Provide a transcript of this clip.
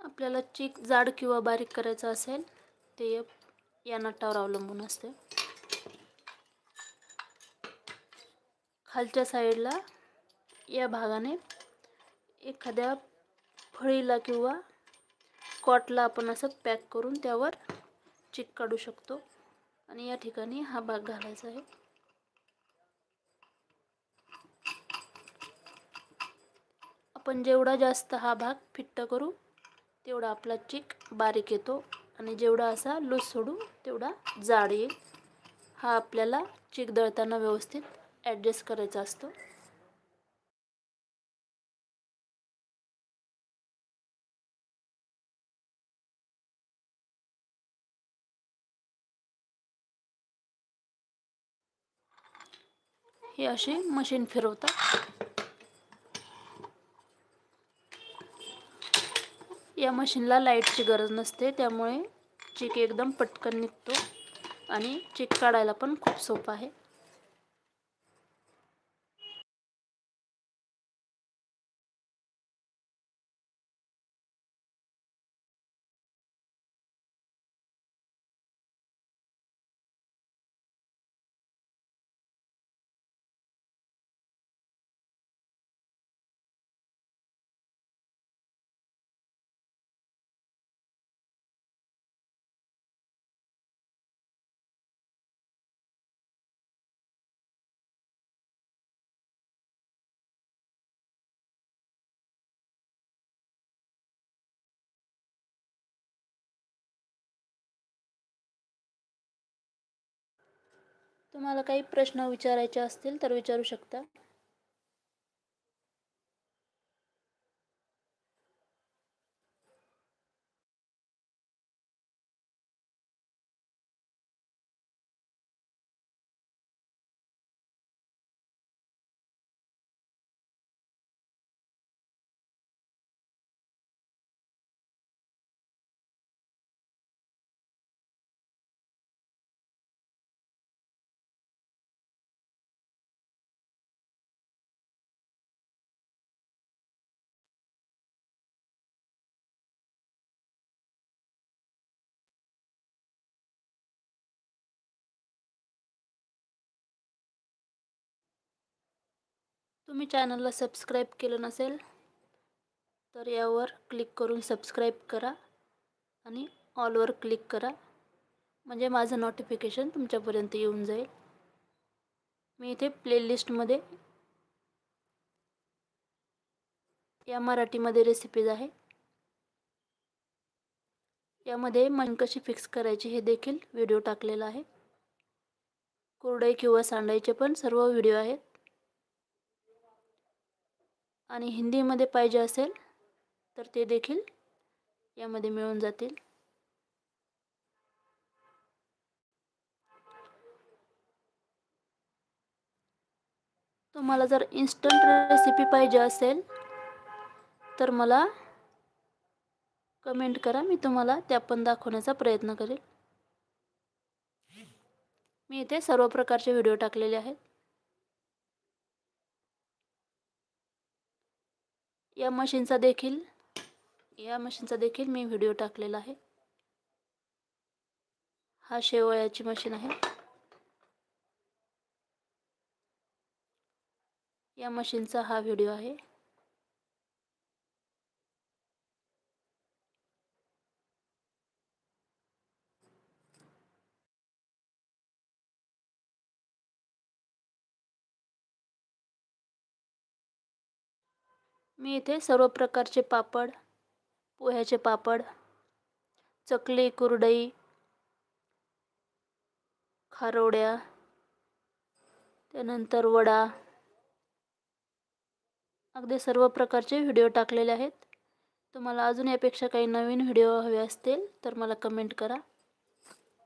आपल्याला चीक जाड किंवा बारीक करायचा असेल ते या नटावर अवलंबून असते। खालच्या साईडला या भागाने एखाद्या फळीला किंवा कॉटला आपण असं पॅक करून त्यावर चीक काढू शकतो आणि या ठिकाणी हा भाग घालायचा आहे। आपण जेवढा जास्त हा भाग फिट्ट करू तेवढा आपला चीक बारीक येतो आणि जेवढा असा लूज सोडू तेवढा जाड येईल। हा आपल्याला चीक दळताना व्यवस्थित ॲडजस्ट करायचा असतो। हे अशी मशीन फिरवतात। या मशीनला लाईटची गरज नसते, त्यामुळे चीक एकदम पटकन निघतो आणि चीक काढायला पण खूप सोपं आहे। तुम्हाला काही प्रश्न विचारायचे असतील तर विचारू शकता। तुम्ही चॅनलला सबस्क्राईब केलं नसेल तर यावर क्लिक करून सबस्क्राईब करा आणि ऑलवर क्लिक करा, म्हणजे माझं नोटिफिकेशन तुमच्यापर्यंत येऊन जाईल। मी इथे प्लेलिस्टमध्ये या मराठीमध्ये रेसिपीज आहे, यामध्ये मशीन कशी फिक्स करायची हे देखील व्हिडिओ टाकलेला आहे। कुरडई किंवा सांडायचे पण सर्व व्हिडिओ आहेत आणि हिंदीमध्ये पाहिजे असेल तर ते देखील यामध्ये मिळून जातील। तुम्हाला जर इन्स्टंट रेसिपी पाहिजे असेल तर मला कमेंट करा, मी तुम्हाला त्या पण दाखवण्याचा प्रयत्न करेल। मी इथे सर्व प्रकारचे व्हिडिओ टाकलेले आहेत। या मशीनचा देखील मी व्हिडिओ टाकलेला आहे। हा शेवयाची मशीन आहे। या मशीनचा हा व्हिडिओ आहे। मी इथे सर्व प्रकारचे पापड, पोह्याचे पापड, चकली, कुरडई, खारोड्या, त्यानंतर वडा, अगदी सर्व प्रकारचे व्हिडिओ टाकलेले आहेत। तुम्हाला अजून यापेक्षा काही नवीन व्हिडिओ हवे असतील तर मला कमेंट करा।